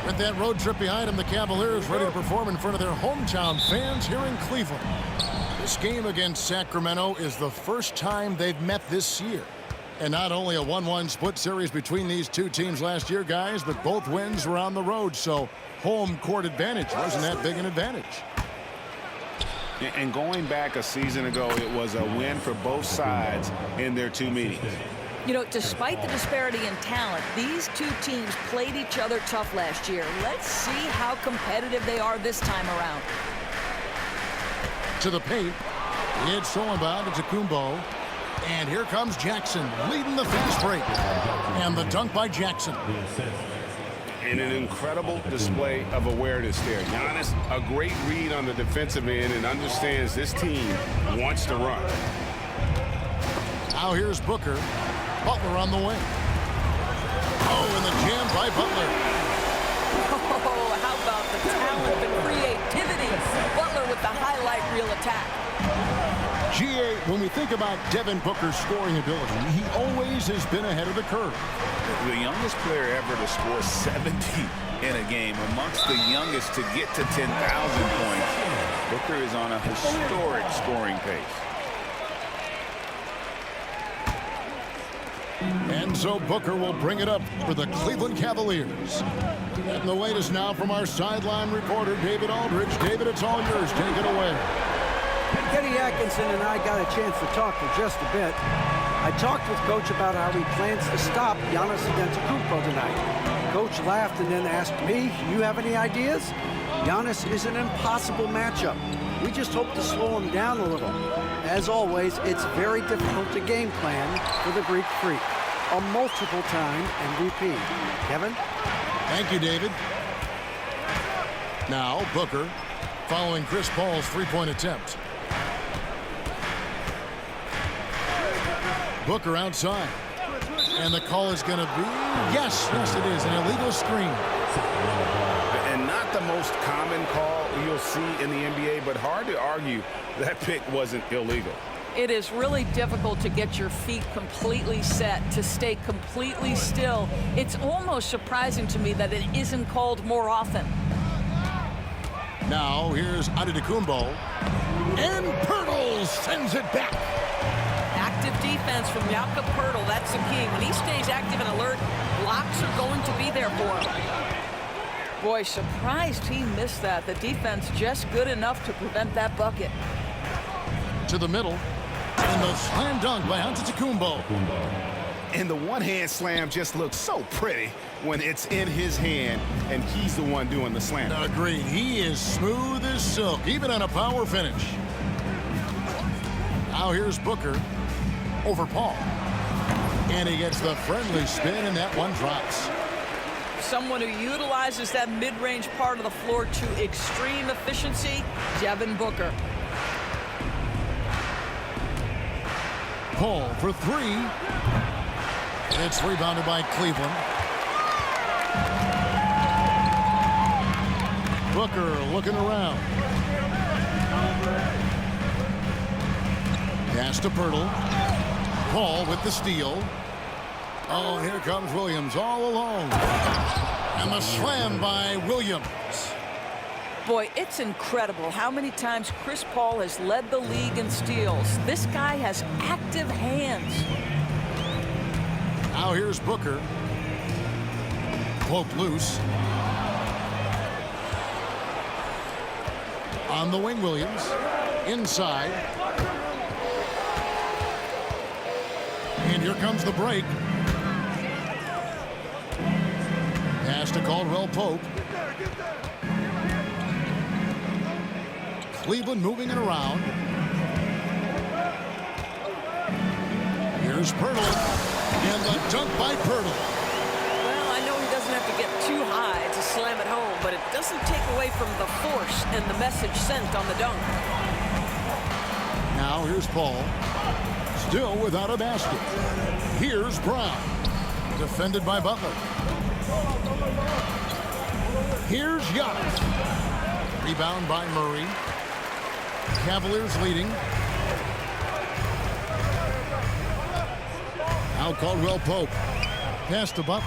With that road trip behind him, the Cavaliers ready to perform in front of their hometown fans here in Cleveland. This game against Sacramento is the first time they've met this year. And not only a 1-1 split series between these two teams last year, guys, but both wins were on the road, so home court advantage wasn't that big an advantage. And going back a season ago, it was a win for both sides in their two meetings. You know, despite the disparity in talent, these two teams played each other tough last year. Let's see how competitive they are this time around. To the paint. It's stolen by Antetokounmpo. And here comes Jackson leading the fast break. And the dunk by Jackson. And an incredible display of awareness there. Giannis, a great read on the defensive end and understands this team wants to run. Now here's Booker. Butler on the wing. Oh, and the jam by Butler. Oh, how about the talent, the creativity. Butler with the highlight reel attack. GA, when we think about Devin Booker's scoring ability, he always has been ahead of the curve. The youngest player ever to score 70 in a game, amongst the youngest to get to 10,000 points. Booker is on a historic scoring pace. And so Booker will bring it up for the Cleveland Cavaliers. And the wait is now from our sideline reporter, David Aldridge. David, it's all yours. Take it away. Kenny Atkinson and I got a chance to talk for just a bit. I talked with Coach about how he plans to stop Giannis Antetokounmpo tonight. Coach laughed and then asked me, "You have any ideas?" Giannis is an impossible matchup. We just hope to slow him down a little. As always, it's very difficult to game plan for the Greek Freak, a multiple-time MVP. Kevin? Thank you, David. Now, Booker following Chris Paul's three-point attempt. Booker outside. And the call is going to be, yes, it is, an illegal screen. And not the most common call you'll see in the NBA, but hard to argue that pick wasn't illegal. It is really difficult to get your feet completely set, to stay completely still. It's almost surprising to me that it isn't called more often. Now, here's Antetokounmpo. And Pirtle sends it back. Active defense from Jakob Poeltl, that's the key. When he stays active and alert, blocks are going to be there for him. Boy, surprised he missed that. The defense just good enough to prevent that bucket. To the middle. And the slam dunk by Antetokounmpo. And the one-hand slam just looks so pretty when it's in his hand and he's the one doing the slam. Agreed. He is smooth as silk, even on a power finish. Now here's Booker over Paul. And he gets the friendly spin, and that one drops. Someone who utilizes that mid-range part of the floor to extreme efficiency, Devin Booker. Paul for three. And it's rebounded by Cleveland. Booker looking around. Pass to Poeltl. Paul with the steal. Oh, here comes Williams all alone. And the slam by Williams. Boy, it's incredible how many times Chris Paul has led the league in steals. This guy has active hands. Now here's Booker. Poked loose. On the wing, Williams. Inside. And here comes the break. Pass to Caldwell Pope. Cleveland moving it around. Here's Poeltl. And the dunk by Poeltl. Well, I know he doesn't have to get too high to slam it home, but it doesn't take away from the force and the message sent on the dunk. Now here's Paul. Still without a basket. Here's Brown. Defended by Butler. Here's Giannis. Rebound by Murray. Cavaliers leading. Now Caldwell Pope. Pass to Butler.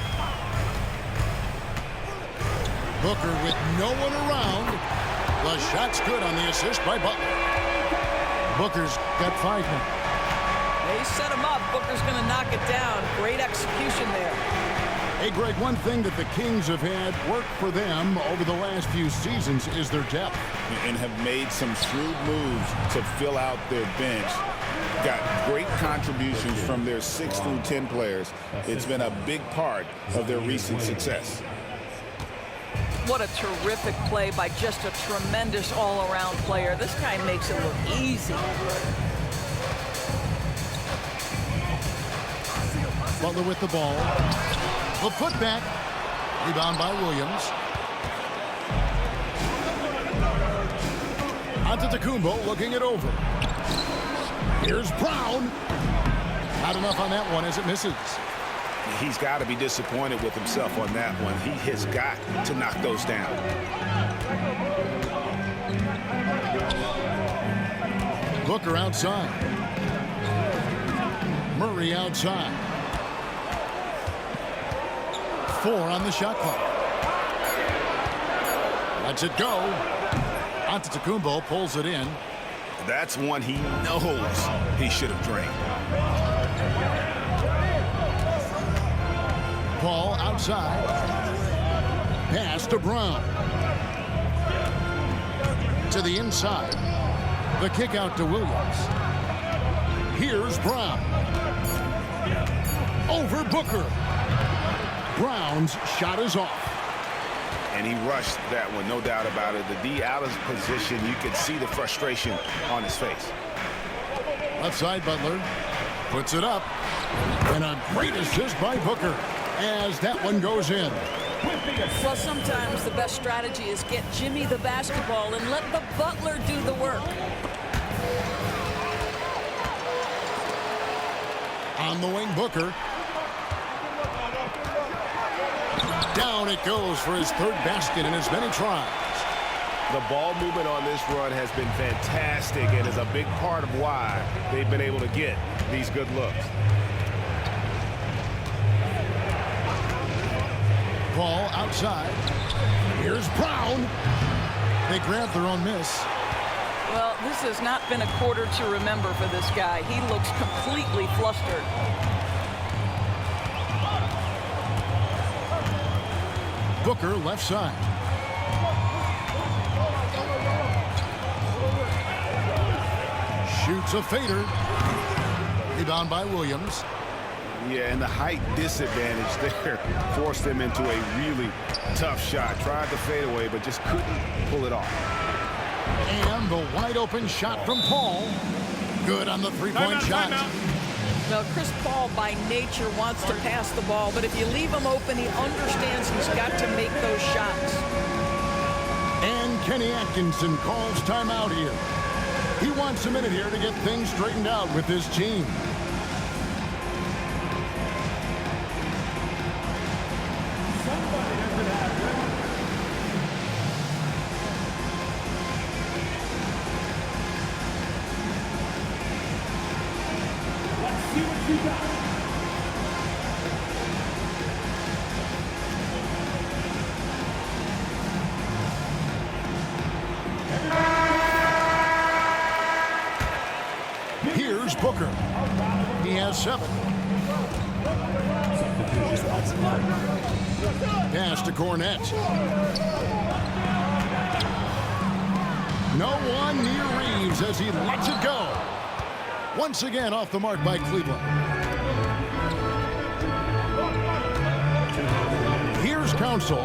Booker with no one around. The shot's good on the assist by Butler. Booker's got 5 now. They set him up. Booker's going to knock it down. Great execution there. Hey, Greg, one thing that the Kings have had work for them over the last few seasons is their depth. And have made some shrewd moves to fill out their bench. Got great contributions from their 6 through 10 players. It's been a big part of their recent success. What a terrific play by just a tremendous all-around player. This guy makes it look easy. Butler with the ball. The putback. Rebound by Williams. Antetokounmpo looking it over. Here's Brown. Not enough on that one as it misses. He's got to be disappointed with himself on that one. He has got to knock those down. Booker outside. Murray outside. 4 on the shot clock. Lets it go. Antetokounmpo pulls it in. That's one he knows he should have drained. Paul outside. Pass to Brown. To the inside. The kick out to Williams. Here's Brown. Over Booker. Brown's shot is off. And he rushed that one, no doubt about it. The D out of position, you could see the frustration on his face. Left side, Butler puts it up. And a great assist by Booker as that one goes in. Well, sometimes the best strategy is get Jimmy the basketball and let the Butler do the work. On the wing, Booker. Down it goes for his 3rd basket in as many tries. The ball movement on this run has been fantastic and is a big part of why they've been able to get these good looks. Ball outside. Here's Brown. They grab their own miss. Well, this has not been a quarter to remember for this guy. He looks completely flustered. Booker left side. Shoots a fader. Rebound by Williams. Yeah, and the height disadvantage there forced him into a really tough shot. Tried to fade away, but just couldn't pull it off. And the wide open shot from Paul. Good on the 3-point shot. Now, Chris Paul by nature wants to pass the ball, but if you leave him open, he understands he's got to make those shots. And Kenny Atkinson calls timeout here. He wants a minute here to get things straightened out with his team. Here's Booker. He has 7. Pass to Cornette. No one near Reeves as he lets it go. Once again off the mark by Cleveland. Here's Council.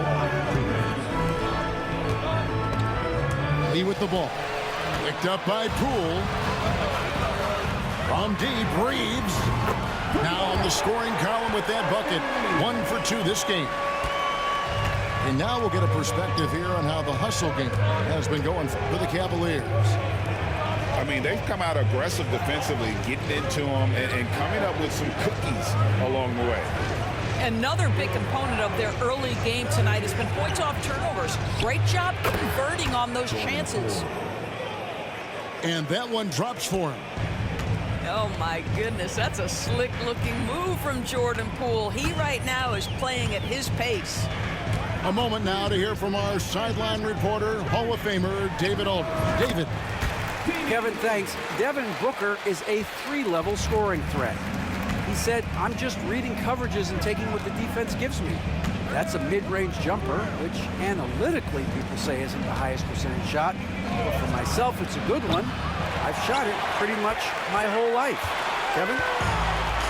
Lee with the ball. Picked up by Poole. From deep, Reeves. Now on the scoring column with that bucket. 1 for 2 this game. And now we'll get a perspective here on how the hustle game has been going for the Cavaliers. I mean, they've come out aggressive defensively, getting into them and coming up with some cookies along the way. Another big component of their early game tonight has been points off turnovers. Great job converting on those chances. And that one drops for him. Oh, my goodness. That's a slick-looking move from Jordan Poole. He right now is playing at his pace. A moment now to hear from our sideline reporter, Hall of Famer David Aldridge. David. Kevin, thanks. Devin Booker is a 3-level scoring threat. He said, I'm just reading coverages and taking what the defense gives me. That's a mid-range jumper, which analytically people say isn't the highest percentage shot. But for myself, it's a good one. I've shot it pretty much my whole life. Kevin?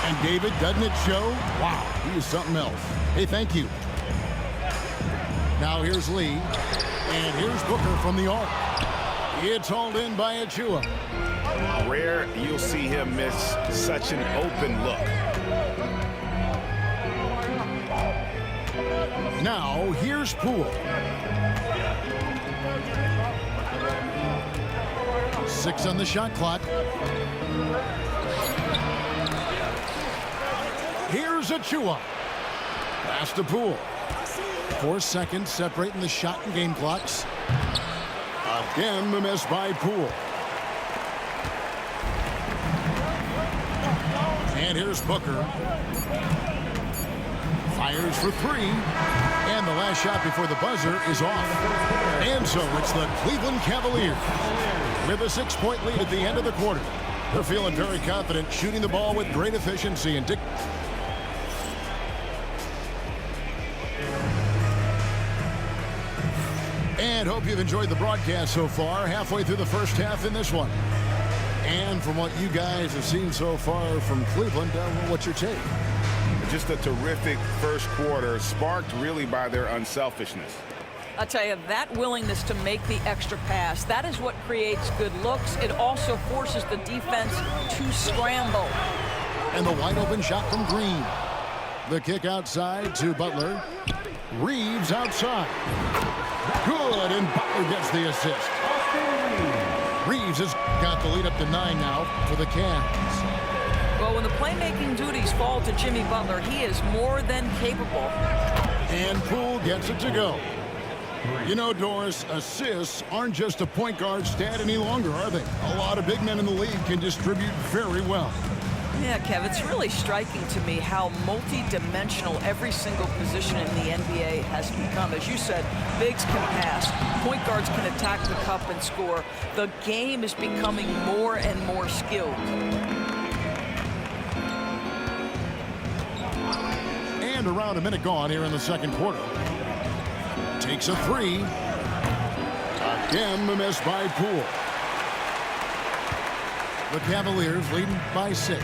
And David, doesn't it show? Wow, he is something else. Hey, thank you. Now here's Lee, and here's Booker from the arc. It's hauled in by Achua. Rare you'll see him miss such an open look. Now here's Poole. 6 on the shot clock. Here's Achua. Pass to Poole. 4 seconds separating the shot and game clocks. Again, the miss by Poole. And here's Booker. Fires for 3. And the last shot before the buzzer is off. And so it's the Cleveland Cavaliers with a 6-point lead at the end of the quarter. They're feeling very confident, shooting the ball with great efficiency. And hope you've enjoyed the broadcast so far. Halfway through the first half in this one. And from what you guys have seen so far from Cleveland, what's your take? Just a terrific first quarter, sparked really by their unselfishness. I'll tell you, that willingness to make the extra pass, that is what creates good looks. It also forces the defense to scramble. And the wide open shot from Green. The kick outside to Butler. Reeves outside. Good, and Butler gets the assist. Reeves has got the lead up to 9 now for the Cavs. Well, when the playmaking duties fall to Jimmy Butler, he is more than capable. And Poole gets it to go. You know, Doris, assists aren't just a point guard stat any longer, are they? A lot of big men in the league can distribute very well. Yeah, Kev, it's really striking to me how multi-dimensional every single position in the NBA has become. As you said, bigs can pass, point guards can attack the cup and score. The game is becoming more and more skilled. And around a minute gone here in the second quarter. Takes a 3. Again, the miss by Poole. The Cavaliers leading by 6.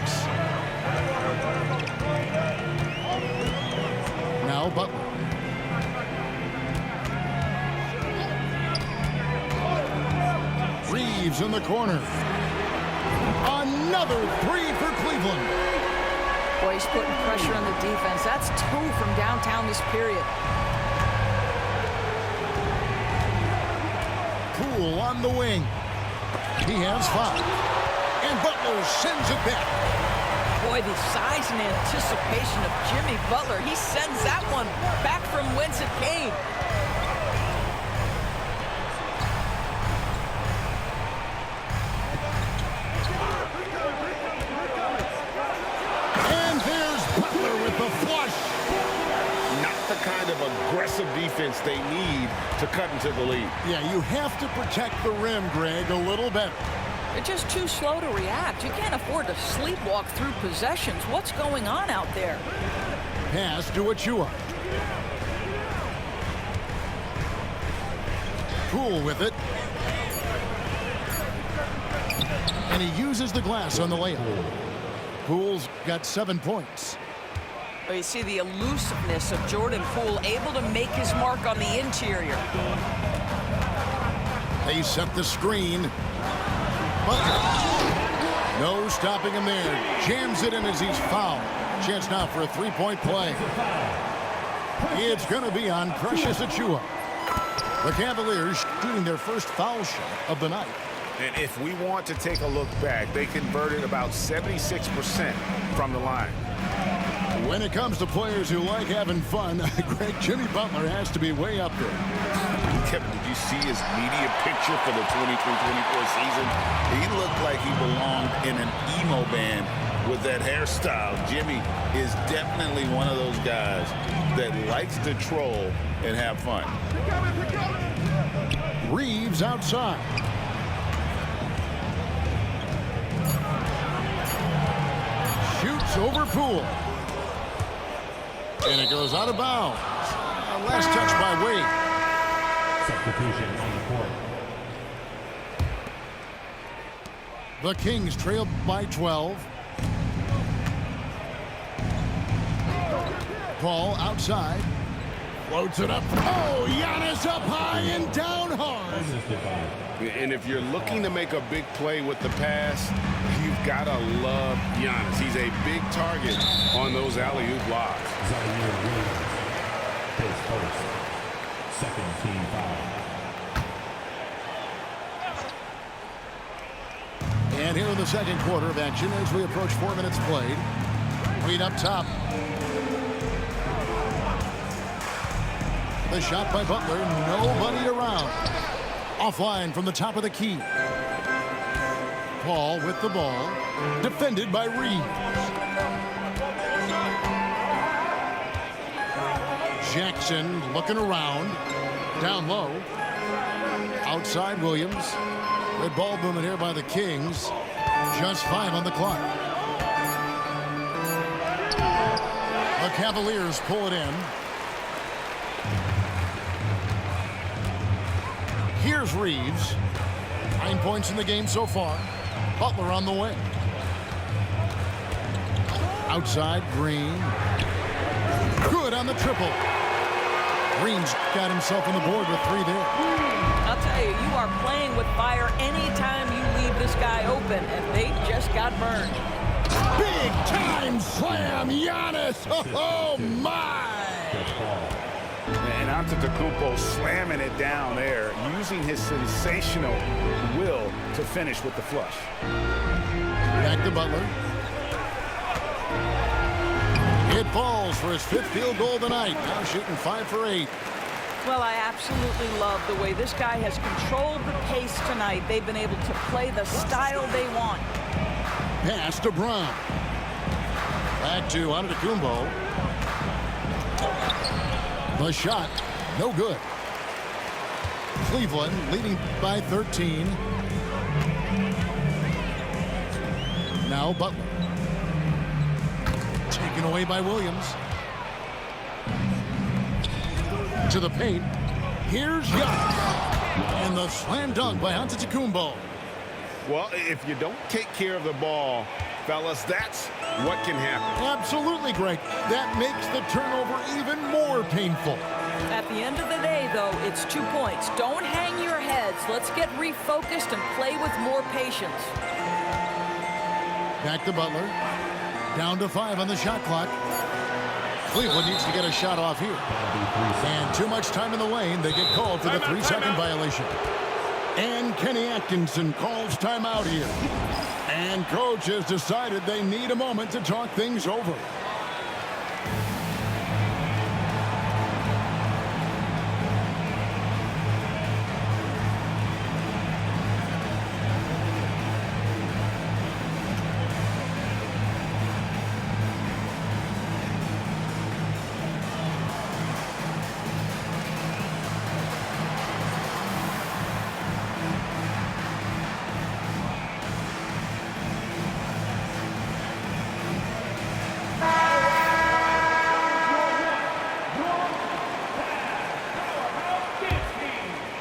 Now Butler. Reeves in the corner. Another 3 for Cleveland. Boy, he's putting pressure on the defense. That's 2 from downtown this period. Poole on the wing. He has 5. And Butler sends it back. Boy, the size and anticipation of Jimmy Butler. He sends that one back from whence it came. And there's Butler with the flush. Not the kind of aggressive defense they need to cut into the lead. Yeah, you have to protect the rim, Greg, a little better. They're just too slow to react. You can't afford to sleepwalk through possessions. What's going on out there? Pass to Achua. Poole with it. And he uses the glass on the layup. Poole's got 7 points. Well, you see the elusiveness of Jordan Poole, able to make his mark on the interior. They set the screen. Butler. No stopping him there. Jams it in as he's fouled. Chance now for a 3-point play. It's going to be on Precious Achua. The Cavaliers shooting their first foul shot of the night. And if we want to take a look back, they converted about 76% from the line. When it comes to players who like having fun, Greg, Jimmy Butler has to be way up there. Kevin, did you see his media picture for the 23-24 season? He looked like he belonged in an emo band with that hairstyle. Jimmy is definitely one of those guys that likes to troll and have fun. Reeves outside. Shoots over Poole. And it goes out of bounds. Last touch by Wade. Substitution on the court. The Kings trail by 12. Paul outside. Floats it up. Oh, Giannis up high and down hard. And if you're looking to make a big play with the pass, you've got to love Giannis. He's a big target on those alley-oop lobs. Zaire Williams, his first, second team foul. And here in the second quarter of action as we approach 4 minutes played. Lead up top. The shot by Butler, nobody around. Offline from the top of the key. Paul with the ball, defended by Reeves. Jackson looking around, down low. Outside Williams. Red ball movement here by the Kings. Just 5 on the clock. The Cavaliers pull it in. Here's Reeves. 9 points in the game so far. Butler on the way. Outside, Green. Good on the triple. Green's got himself on the board with 3 there. I'll tell you, you are playing with fire anytime you leave this guy open, and they just got burned. Big time slam, Giannis. Oh my! And Antetokounmpo slamming it down there, using his sensational will to finish with the flush. Back to Butler. It falls for his 5th field goal tonight. Now shooting 5 for 8. Well, I absolutely love the way this guy has controlled the pace tonight. They've been able to play the style they want. Pass to Brown. Back to Antetokounmpo. The shot, no good. Cleveland leading by 13. Now Butler. Taken away by Williams. To the paint. Here's Giannis. And the slam dunk by Antetokounmpo. Well, if you don't take care of the ball, fellas, that's what can happen. Absolutely, Greg. That makes the turnover even more painful. At the end of the day, though, it's 2 points. Don't hang your heads. Let's get refocused and play with more patience. Back to Butler. Down to 5 on the shot clock. Cleveland needs to get a shot off here. And too much time in the lane. They get called for the 3-second violation. And Kenny Atkinson calls timeout here. And coach has decided they need a moment to talk things over.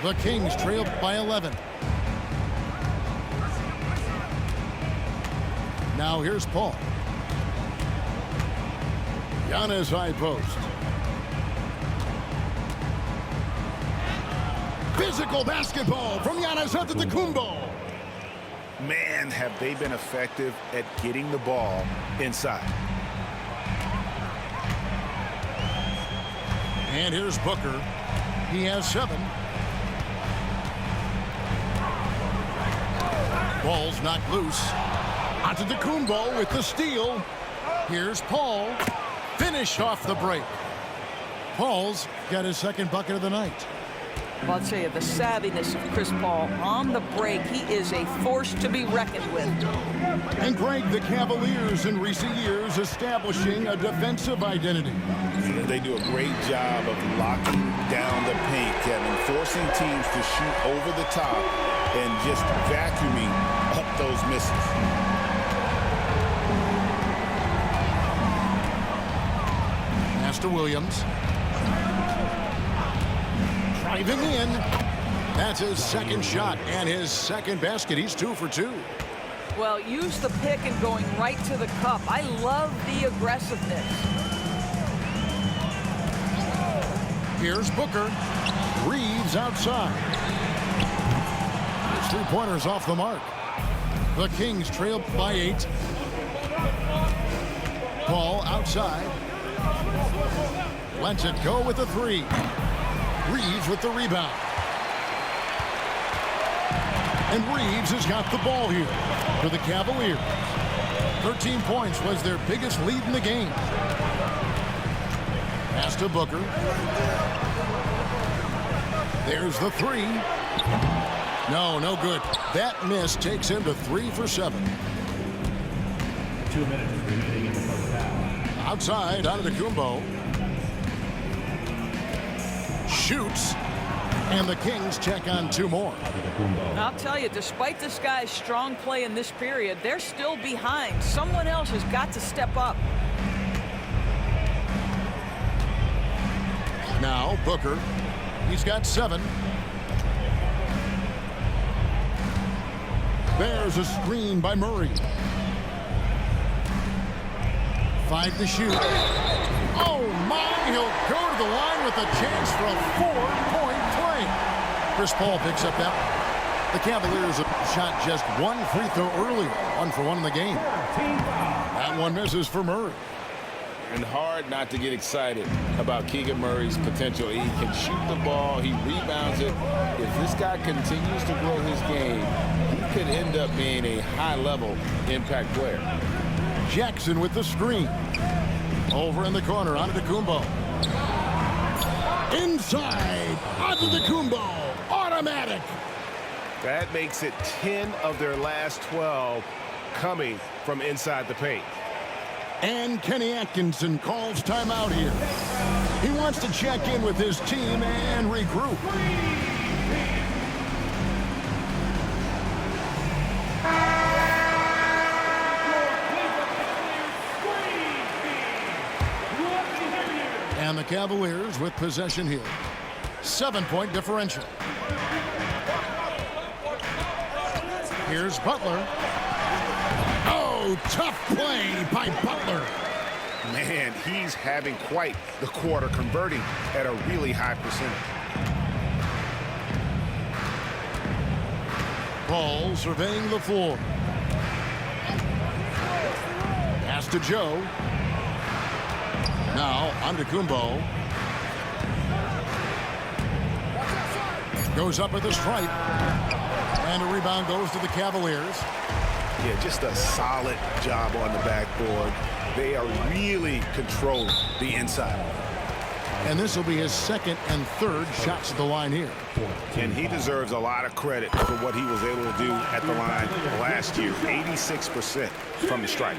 The Kings trail by 11. Now here's Paul. Giannis high post. Physical basketball from Giannis Antetokounmpo. Man, have they been effective at getting the ball inside. And here's Booker. He has 7. Ball's knocked loose. Antetokounmpo with the steal. Here's Paul. Finish off the break. Paul's got his 2nd bucket of the night. Well, I'll tell you, the savviness of Chris Paul on the break, he is a force to be reckoned with. And Greg, the Cavaliers in recent years establishing a defensive identity. They do a great job of locking down the paint, Kevin, forcing teams to shoot over the top and just vacuuming up those misses. Pass to Williams. Driving in. That's his second shot and his second basket. He's 2 for 2. Well, use the pick and going right to the cup. I love the aggressiveness. Here's Booker. Reeves outside. His three-pointers off the mark. The Kings trail by 8. Paul outside. Lets it go with the 3. Reeves with the rebound. And Reeves has got the ball here for the Cavaliers. 13 points was their biggest lead in the game. Pass to Booker. There's the 3. No good. That miss takes him to 3 for 7. 2 minutes remaining in the first half. Outside, Antetokounmpo. Shoots. And the Kings check on 2 more. I'll tell you, despite this guy's strong play in this period, they're still behind. Someone else has got to step up. Now Booker. He's got 7. There's a screen by Murray. 5 to shoot. Oh my, he'll go to the line with a chance for a 4-point play. Chris Paul picks up that one. The Cavaliers have shot just 1 free throw earlier. 1 for 1 in the game. That one misses for Murray. And hard not to get excited about Keegan Murray's potential. He can shoot the ball. He rebounds it. If this guy continues to grow his game, he could end up being a high-level impact player. Jackson with the screen. Over in the corner, Antetokounmpo. Inside, Antetokounmpo. Automatic. That makes it 10 of their last 12 coming from inside the paint. And Kenny Atkinson calls timeout here. He wants to check in with his team and regroup. And the Cavaliers with possession here. 7-point differential. Here's Butler. Oh, tough play by Butler. Man, he's having quite the quarter, converting at a really high percentage. Paul surveying the floor. Pass to Joe. Now, Antetokounmpo. Goes up at the stripe. And a rebound goes to the Cavaliers. Yeah, just a solid job on the backboard. They are really controlling the inside. And this will be his second and third shots at the line here. And he deserves a lot of credit for what he was able to do at the line last year. 86% from the stripe.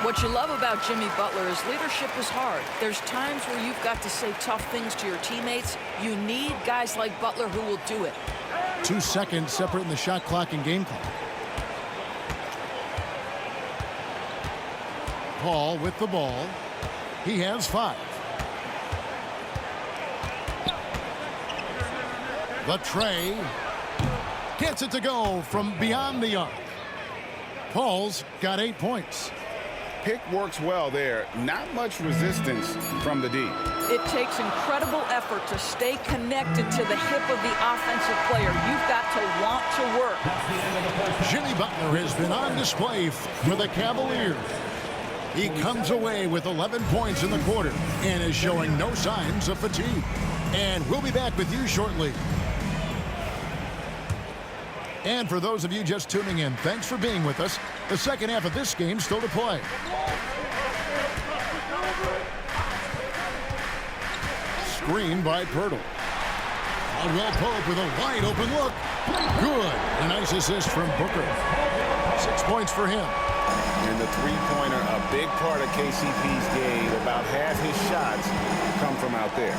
What you love about Jimmy Butler is leadership is hard. There's times where you've got to say tough things to your teammates. You need guys like Butler who will do it. 2 seconds separating the shot clock and game clock. Paul with the ball. He has 5. The tray. Gets it to go from beyond the arc. Paul's got 8 points. Pick works well there. Not much resistance from the D. It takes incredible effort to stay connected to the hip of the offensive player. You've got to want to work. Jimmy Butler has been on display for the Cavaliers. He comes away with 11 points in the quarter and is showing no signs of fatigue. And we'll be back with you shortly. And for those of you just tuning in, thanks for being with us. The second half of this game still to play. Screen by Pirtle. Caldwell Pope with a wide open look. Good. A nice assist from Booker. 6 points for him. And the three-pointer, a big part of KCP's game. About half his shots come from out there.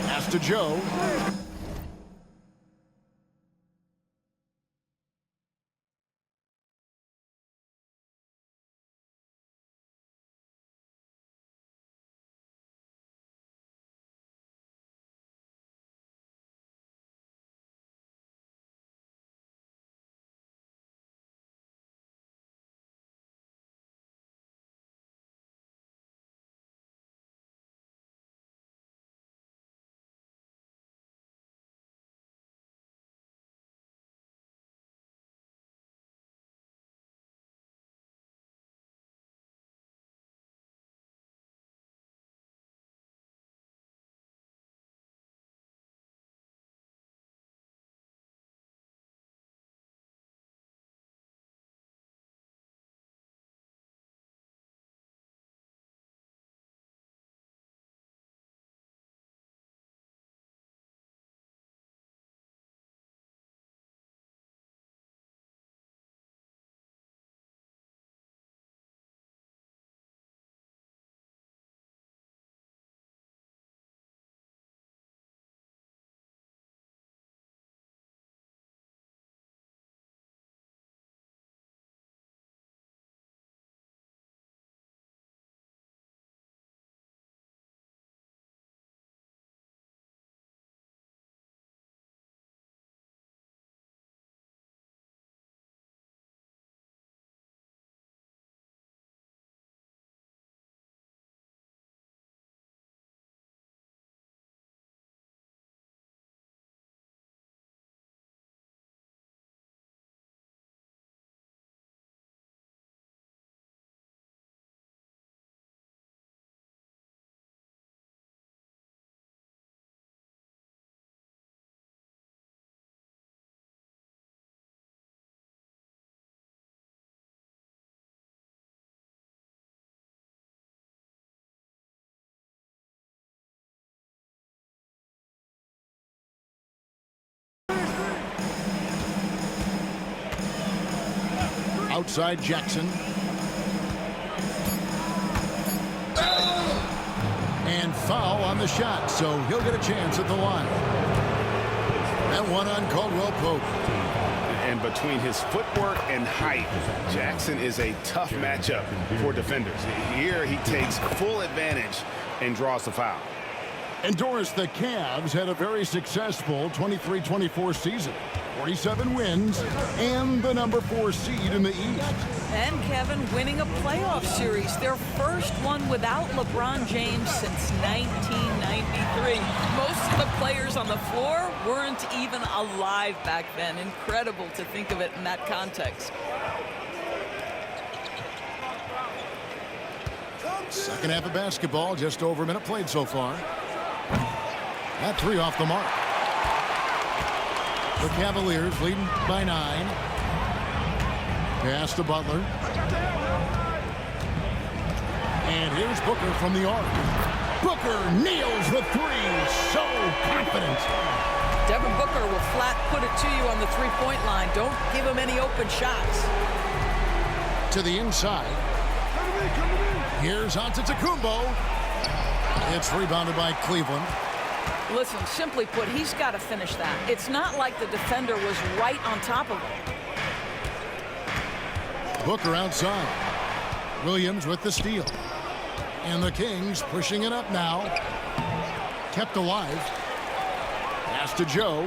Pass to Joe. Outside Jackson. And foul on the shot, so he'll get a chance at the line. That one on Caldwell Pope. And between his footwork and height, Jackson is a tough matchup for defenders. Here he takes full advantage and draws the foul. And Doris, the Cavs had a very successful 23-24 season. 47 wins and the number 4 seed in the East. And Kevin winning a playoff series, their first one without LeBron James since 1993. Most of the players on the floor weren't even alive back then. Incredible to think of it in that context. Second half of basketball, just over a minute played so far. That three off the mark. The Cavaliers leading by 9. Pass to Butler. And here's Booker from the arc. Booker nails the three. So confident. Devin Booker will flat put it to you on the three-point line. Don't give him any open shots. To the inside. Here's Antetokounmpo. It's rebounded by Cleveland. Listen, simply put, he's got to finish that. It's not like the defender was right on top of him. Booker outside. Williams with the steal. And the Kings pushing it up now. Kept alive. Pass to Joe.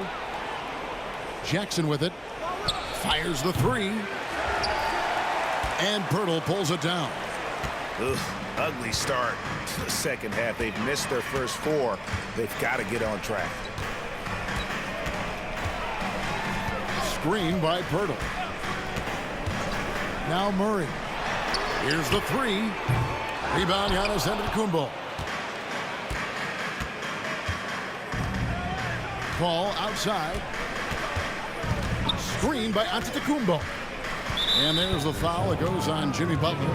Jackson with it. Fires the three. And Pirtle pulls it down. Ugh, ugly start to the second half. They've missed their first 4. They've got to get on track. Screen by Pirtle. Now Murray. Here's the three. Rebound, Giannis Antetokounmpo. Ball outside. Screen by Antetokounmpo. And there's the foul. It goes on Jimmy Butler.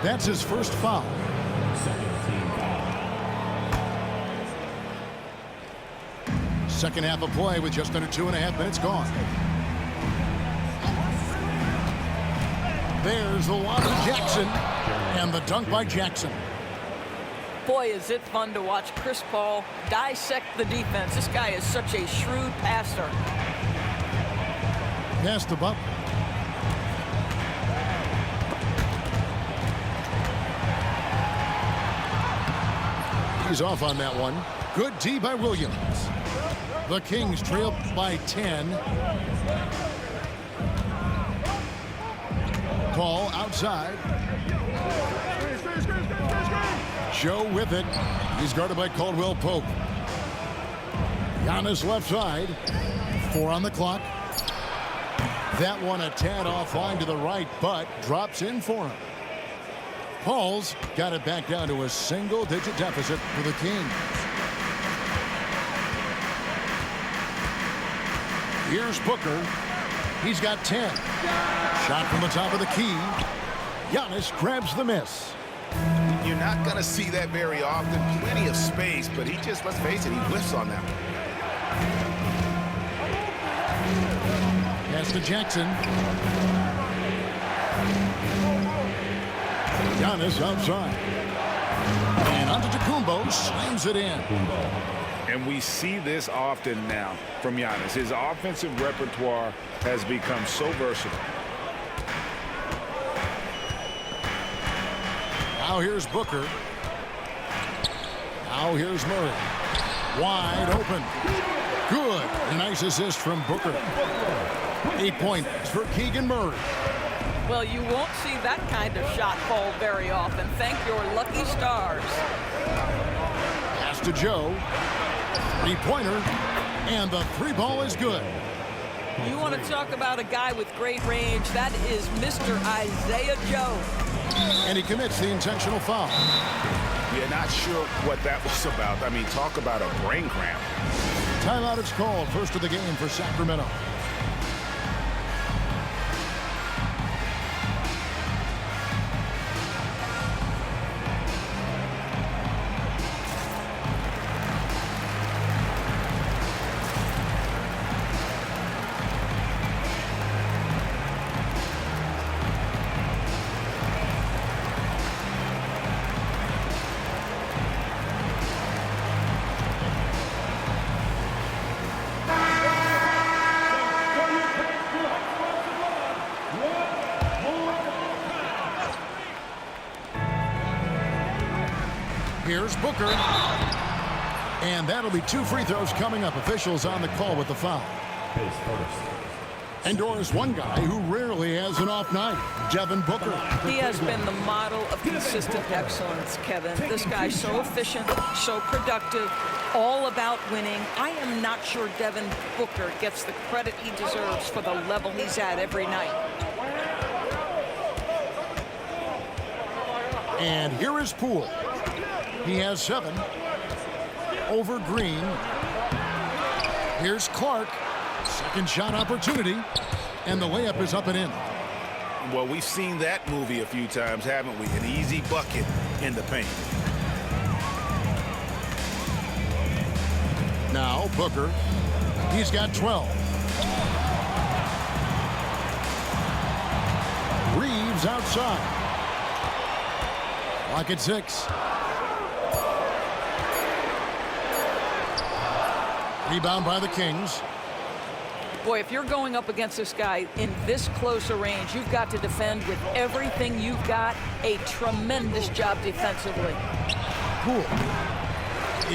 That's his first foul. Second team foul. Second half of play with just under 2.5 minutes gone. There's the lob to Jackson, and the dunk by Jackson. Boy, is it fun to watch Chris Paul dissect the defense. This guy is such a shrewd passer. Pass to Butler. He's off on that one. Good D by Williams. The Kings trail by 10. Paul outside. Joe with it. He's guarded by Caldwell Pope. Giannis left side. 4 on the clock. That one a tad offline to the right, but drops in for him. Paul's got it back down to a single-digit deficit for the Kings. Here's Booker. He's got 10. Shot from the top of the key. Giannis grabs the miss. You're not going to see that very often. Plenty of space, but he just, let's face it, he whiffs on that one. Pass to Jackson. Giannis outside. And Antetokounmpo slams it in. And we see this often now from Giannis. His offensive repertoire has become so versatile. Now here's Booker. Now here's Murray. Wide open. Good. A nice assist from Booker. 8 points for Keegan Murray. Well, you won't see that kind of shot fall very often. Thank your lucky stars. Pass to Joe. Three-pointer. And the three ball is good. You want to talk about a guy with great range? That is Mr. Isaiah Joe. And he commits the intentional foul. Yeah, not sure what that was about. I mean, talk about a brain cramp. Timeout is called. First of the game for Sacramento. Here's Booker. And that'll be 2 free throws coming up. Officials on the call with the foul. And Doris, one guy who rarely has an off night, Devin Booker. He has been the model of consistent excellence, Kevin. This guy's so efficient, so productive, all about winning. I am not sure Devin Booker gets the credit he deserves for the level he's at every night. And here is Poole. He has 7 over Green. Here's Clark. Second shot opportunity. And the layup is up and in. Well, we've seen that movie a few times, haven't we? An easy bucket in the paint. Now Booker. He's got 12. Reeves outside. Clock at 6. Rebound by the Kings. Boy, if you're going up against this guy in this close a range, you've got to defend with everything you've got. A tremendous job defensively. Poole.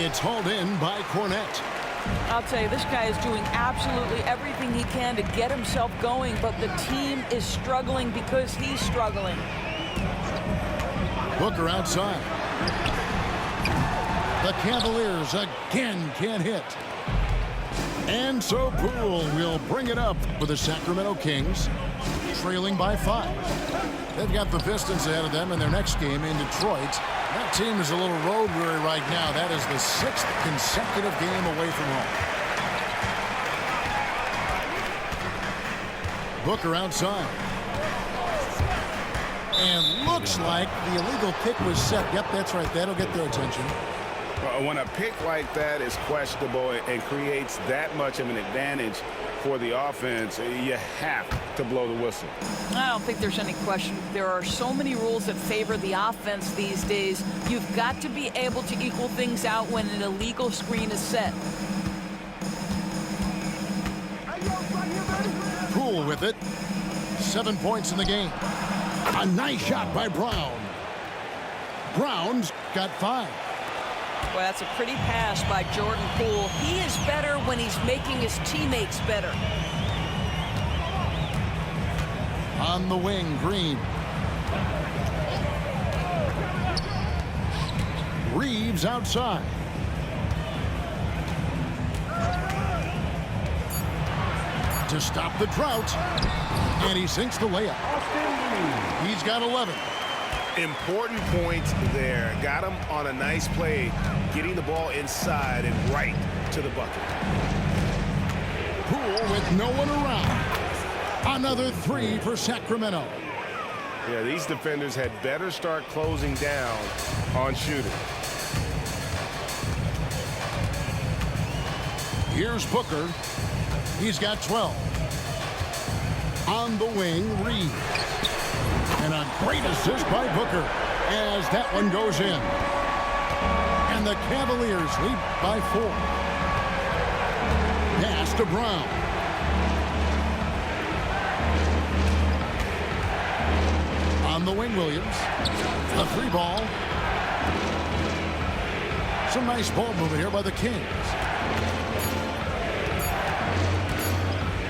It's hauled in by Cornette. I'll tell you, this guy is doing absolutely everything he can to get himself going, but the team is struggling because he's struggling. Booker outside. The Cavaliers again can't hit. And so Poole will bring it up for the Sacramento Kings, trailing by 5. They've got the Pistons ahead of them in their next game in Detroit. That team is a little road weary right now. That is the 6th consecutive game away from home. Booker outside. And looks like the illegal pick was set. Yep, that's right. That'll get their attention. When a pick like that is questionable and creates that much of an advantage for the offense, you have to blow the whistle. I don't think there's any question. There are so many rules that favor the offense these days. You've got to be able to equal things out when an illegal screen is set. Poole with it. 7 points in the game. A nice shot by Brown. Brown's got 5. Well, that's a pretty pass by Jordan Poole. He is better when he's making his teammates better. On the wing, Green. Reeves outside. To stop the drought. And he sinks the layup. He's got 11. Important points there. Got him on a nice play, getting the ball inside and right to the bucket. Poole with no one around. Another 3 for Sacramento. Yeah, these defenders had better start closing down on shooting. Here's Booker. He's got 12. On the wing, Reed. And a great assist by Booker as that one goes in. And the Cavaliers lead by 4. Pass to Brown. On the wing, Williams. The 3 ball. Some nice ball movement here by the Kings.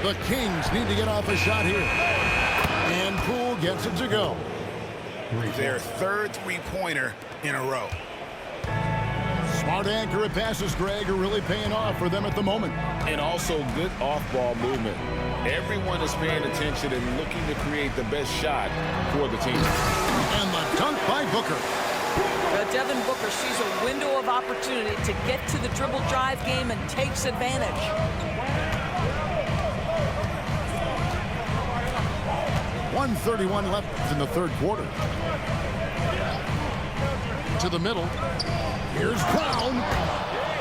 The Kings need to get off a shot here. And Poole gets it to go. Their third three-pointer in a row. Smart accurate passes, Greg, are really paying off for them at the moment. And also good off-ball movement. Everyone is paying attention and looking to create the best shot for the team. And the dunk by Booker. Devin Booker sees a window of opportunity to get to the dribble drive game and takes advantage. 1:31 left in the third quarter. To the middle. Here's Brown.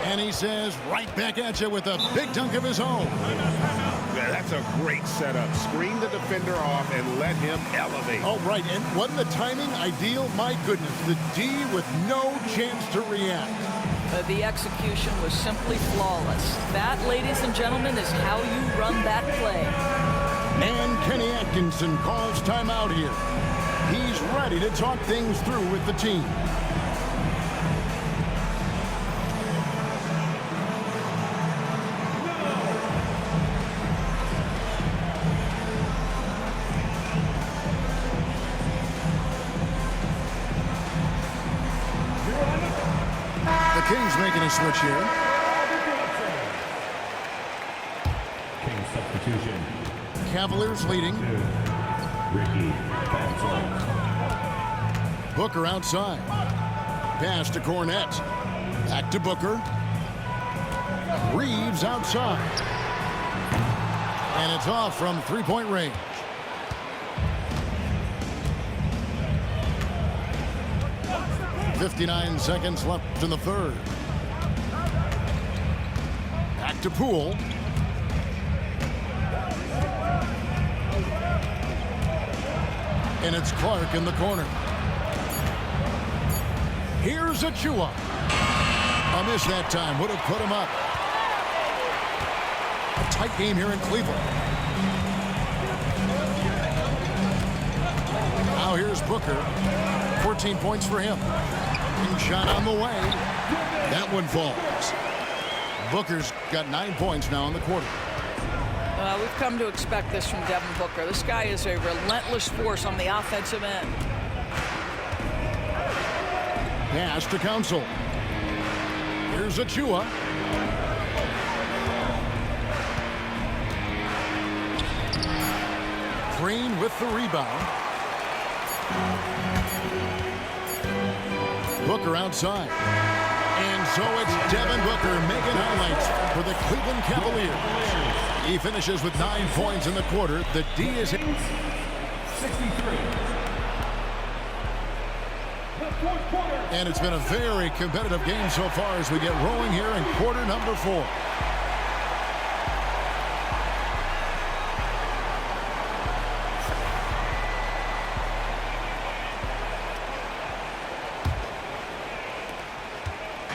And he says, right back at you with a big dunk of his own. Yeah, that's a great setup. Screen the defender off and let him elevate. Oh, right. And wasn't the timing ideal? My goodness. The D with no chance to react. The execution was simply flawless. That, ladies and gentlemen, is how you run that play. And Kenny Atkinson calls timeout here. He's ready to talk things through with the team. The Kings making a switch here. King substitution. Cavaliers leading. Ricky Pencil. Booker outside. Pass to Cornette. Back to Booker. Reeves outside. And it's off from three-point range. .59 seconds left in the third. Back to Poole. And it's Clark in the corner. Here's Achua. A miss that time. Would have put him up. A tight game here in Cleveland. Now here's Booker. 14 points for him. And shot on the way. That one falls. Booker's got 9 points now in the quarter. We've come to expect this from Devin Booker. This guy is a relentless force on the offensive end. Pass to Council. Here's Achua. Green with the rebound. Booker outside. And so it's Devin Booker making highlights for the Cleveland Cavaliers. He finishes with 9 points in the quarter. The D is 63. And it's been a very competitive game so far as we get rolling here in quarter number 4.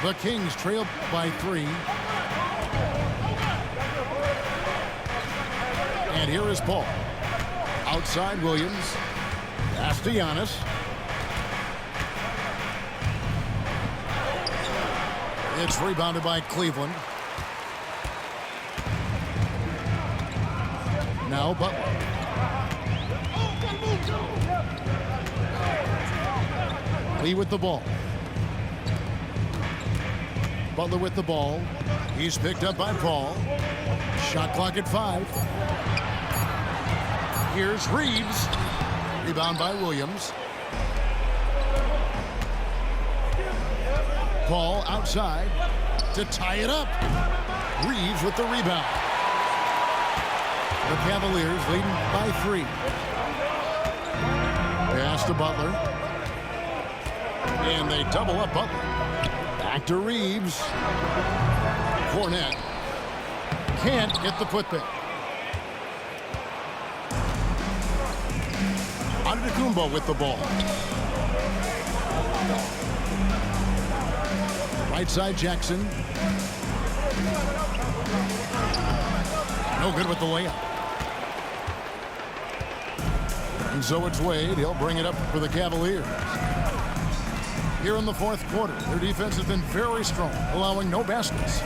The Kings trail by 3. And here is Paul. Outside Williams. Pass to Giannis. It's rebounded by Cleveland. Now Butler. Lee with the ball. Butler with the ball. He's picked up by Paul. Shot clock at 5. Here's Reeves. Rebound by Williams. Paul outside to tie it up. Reeves with the rebound. The Cavaliers leading by 3. Pass to Butler. And they double up Butler. Back to Reeves. Fournette can't get the putback. Antetokounmpo with the ball. Right side Jackson. No good with the layup. And so it's Wade. He'll bring it up for the Cavaliers. Here in the 4th quarter, their defense has been very strong, allowing no baskets.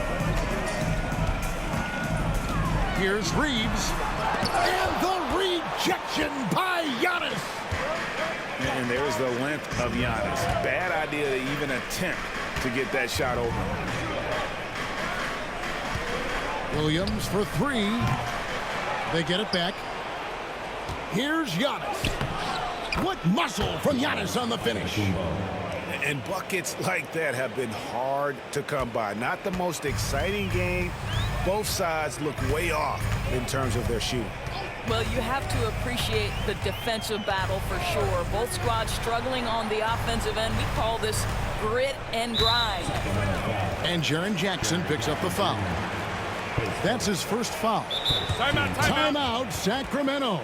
Here's Reeves. And the rejection by Giannis. And there's the length of Giannis. Bad idea to even attempt to get that shot over. Williams for 3. They get it back. Here's Giannis. What muscle from Giannis on the finish. And buckets like that have been hard to come by. Not the most exciting game. Both sides look way off in terms of their shooting. Well, you have to appreciate the defensive battle for sure. Both squads struggling on the offensive end. We call this grit and grind. And Jaren Jackson picks up the foul. That's his first foul. Timeout, Sacramento.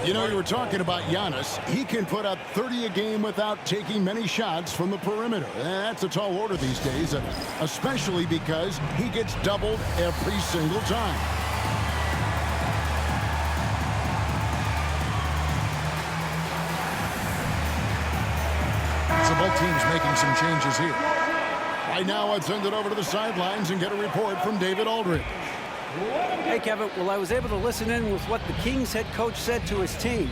You know, you were talking about Giannis. He can put up 30 a game without taking many shots from the perimeter. That's a tall order these days, especially because he gets doubled every single time. So both teams making some changes here. Right now, let's send it over to the sidelines and get a report from David Aldridge. Hey, Kevin. Well, I was able to listen in with what the Kings head coach said to his team.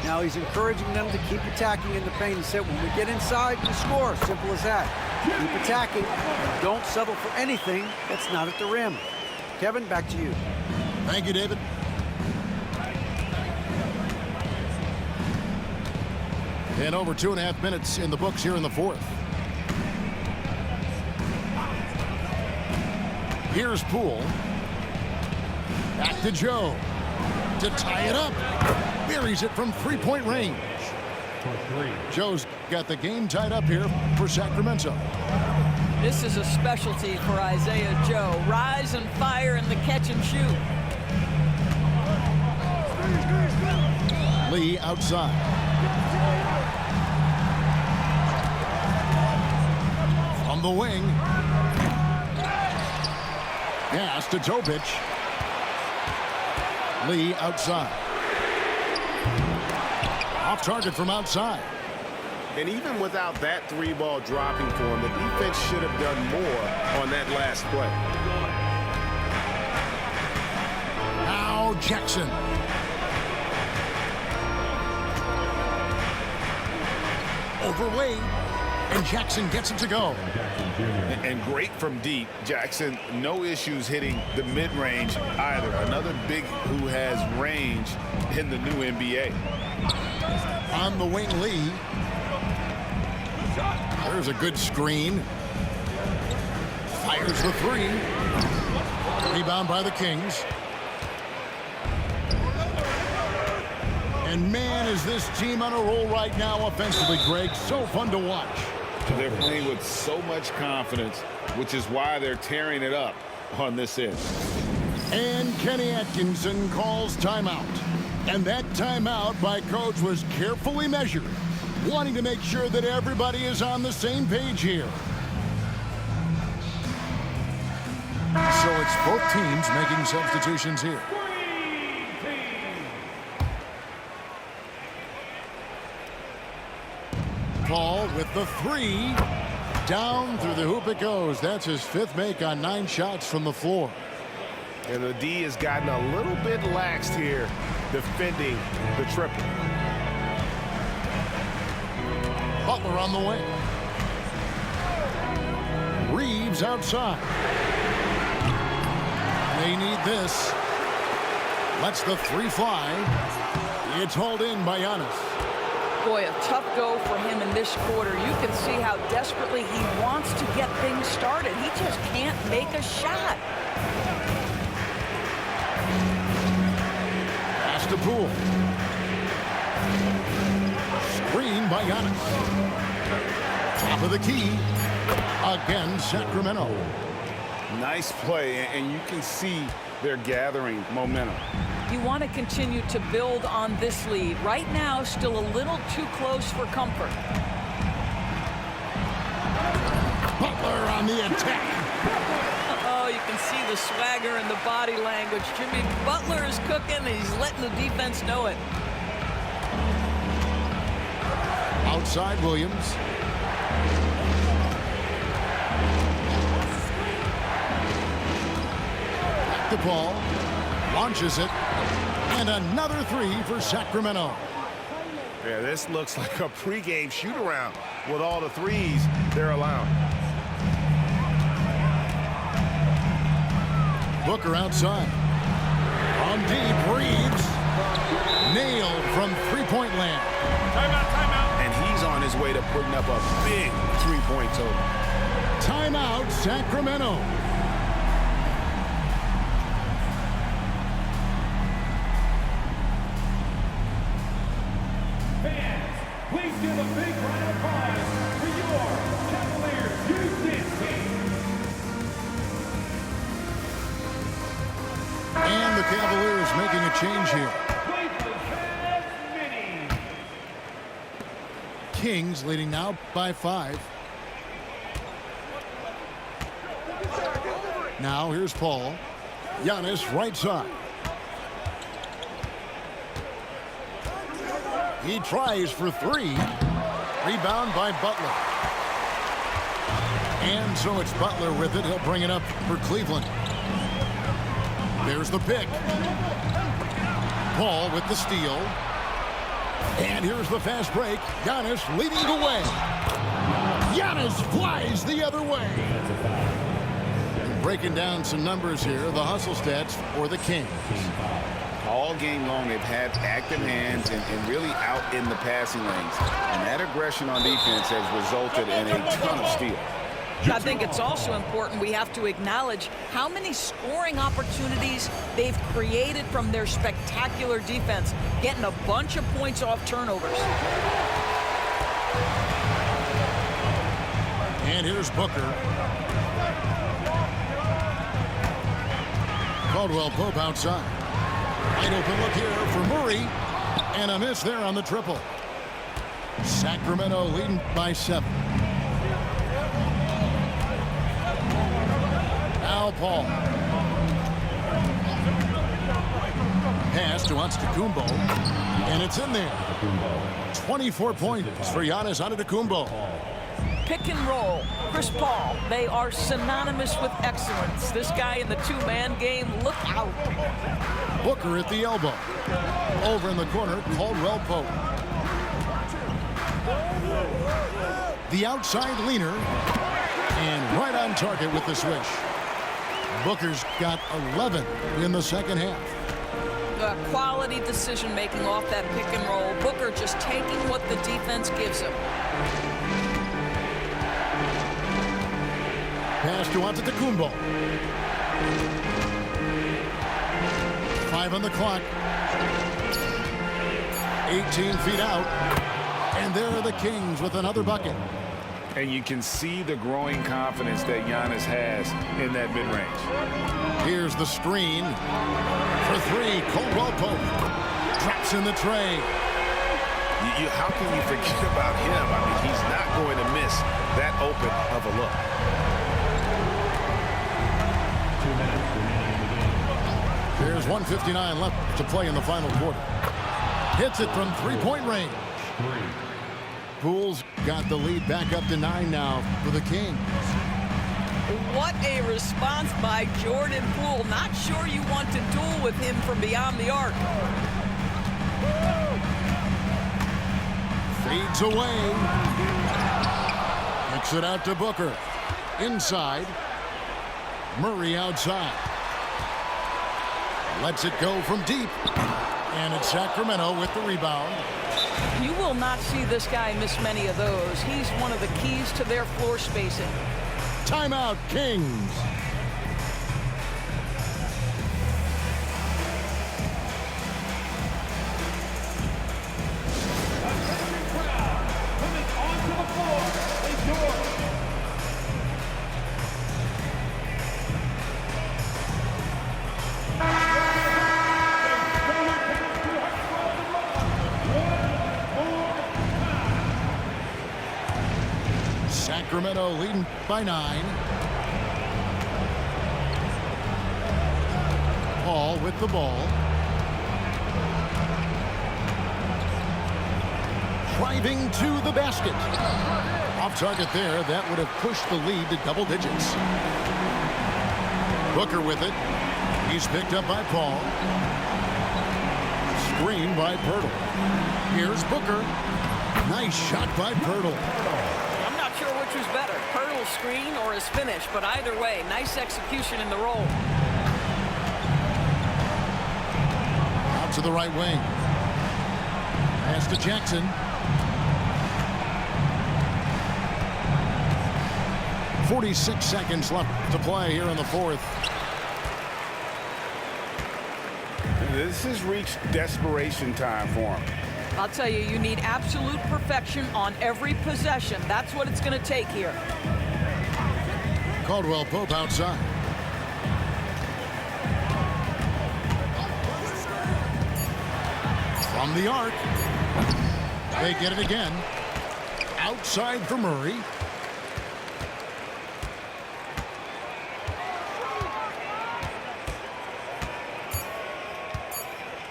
Now he's encouraging them to keep attacking in the paint. He said, when we get inside, we score. Simple as that. Keep attacking. And don't settle for anything that's not at the rim. Kevin, back to you. Thank you, David. And over 2.5 minutes in the books here in the 4th. Here's Poole. Back to Joe to tie it up. Buries it from 3-point range. Joe's got the game tied up here for Sacramento. This is a specialty for Isaiah Joe. Rise and fire in the catch and shoot. Lee outside. From the wing. Pass to Topic. Lee outside. Off target from outside. And even without that 3-ball dropping for him, the defense should have done more on that last play. Now Jackson. Over Wade. And Jackson gets it to go. And great from deep. Jackson, no issues hitting the mid-range either. Another big who has range in the new NBA. On the wing, Lee. There's a good screen. Fires the 3. Rebound by the Kings. And man, is this team on a roll right now offensively, Greg. So fun to watch. They're playing with so much confidence, which is why they're tearing it up on this end. And Kenny Atkinson calls timeout. And that timeout by Coach was carefully measured, wanting to make sure that everybody is on the same page here. So it's both teams making substitutions here. Paul with the three. Down through the hoop it goes. That's his 5th make on 9 shots from the floor. And the D has gotten a little bit laxed here defending the triple. Butler on the way. Reeves outside. They need this. Lets the 3 fly. It's hauled in by Giannis. Boy, a tough go for him in this quarter. You can see how desperately he wants to get things started. He just can't make a shot. Pass to Poole. Screen by Giannis. Top of the key. Again, Sacramento. Nice play, and you can see they're gathering momentum. You want to continue to build on this lead. Right now, still a little too close for comfort. Butler on the attack. Oh, you can see the swagger and the body language. Jimmy Butler is cooking, and he's letting the defense know it. Outside Williams. Back to Paul. Launches it. And another 3 for Sacramento. Yeah, this looks like a pregame shoot-around with all the threes they're allowing. Booker outside. On deep, Reeves. Nailed from three-point land. Timeout. And he's on his way to putting up a big three-point total. Timeout, Sacramento. Fans, please give a big round of applause for your Cavaliers youth dance team. And the Cavaliers making a change here. Kings leading now by 5. Now here's Paul. Giannis right side. He tries for 3. Rebound by Butler. And so it's Butler with it. He'll bring it up for Cleveland. There's the pick. Paul with the steal. And here's the fast break. Giannis leading the way. Giannis flies the other way. Breaking down some numbers here. The hustle stats for the Kings. All game long, they've had active hands and really out in the passing lanes. And that aggression on defense has resulted in a ton of steals. I think it's also important we have to acknowledge how many scoring opportunities they've created from their spectacular defense, getting a bunch of points off turnovers. And here's Booker. Caldwell Pope outside. Wide open look here for Murray. And a miss there on the triple. Sacramento leading by 7. Now Paul. Pass to Antetokounmpo. And it's in there. 24 points for Giannis Antetokounmpo. Pick and roll. Chris Paul, they are synonymous with excellence. This guy in the two-man game, look out. Booker at the elbow. Over in the corner, Caldwell Pope. The outside leaner. And right on target with the swish. Booker's got 11 in the second half. Quality decision-making off that pick and roll. Booker just taking what the defense gives him. Pass to Antetokounmpo. 5 on the clock. 18 feet out. And there are the Kings with another bucket. And you can see the growing confidence that Giannis has in that mid-range. Here's the screen. For three, Caldwell Pope. Drops in the tray. How can you forget about him? I mean, he's not going to miss that open of a look. 2 minutes remaining in the game. There's 1:59 left to play in the final quarter. Hits it from three-point range. 3. Poole's got the lead back up to 9 now for the Kings. What a response by Jordan Poole. Not sure you want to duel with him from beyond the arc. Fades away. Kicks it out to Booker. Inside. Murray outside. Lets it go from deep. And it's Sacramento with the rebound. You will not see this guy miss many of those. He's one of the keys to their floor spacing. Timeout, Kings. Coming onto the floor is yours. Sacramento leading by 9. Paul with the ball. Driving to the basket. Off target there. That would have pushed the lead to double digits. Booker with it. He's picked up by Paul. Screen by Pirtle. Here's Booker. Nice shot by Pirtle. I'm not sure which was better, Pirtle's screen or his finish, but either way, nice execution in the roll. Out to the right wing. Pass to Jackson. .46 seconds left to play here in the fourth. This has reached desperation time for him. I'll tell you, you need absolute perfection on every possession. That's what it's going to take here. Caldwell Pope outside. From the arc. They get it again. Outside for Murray.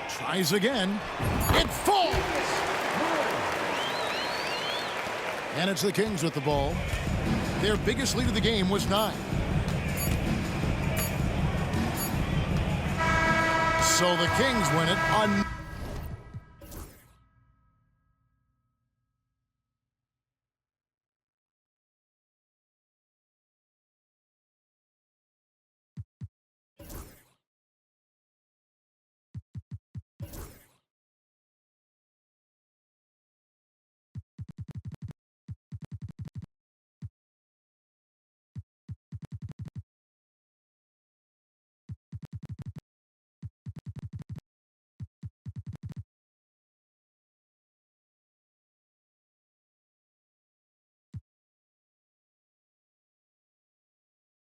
Tries again. It falls! And it's the Kings with the ball. Their biggest lead of the game was 9. So the Kings win it on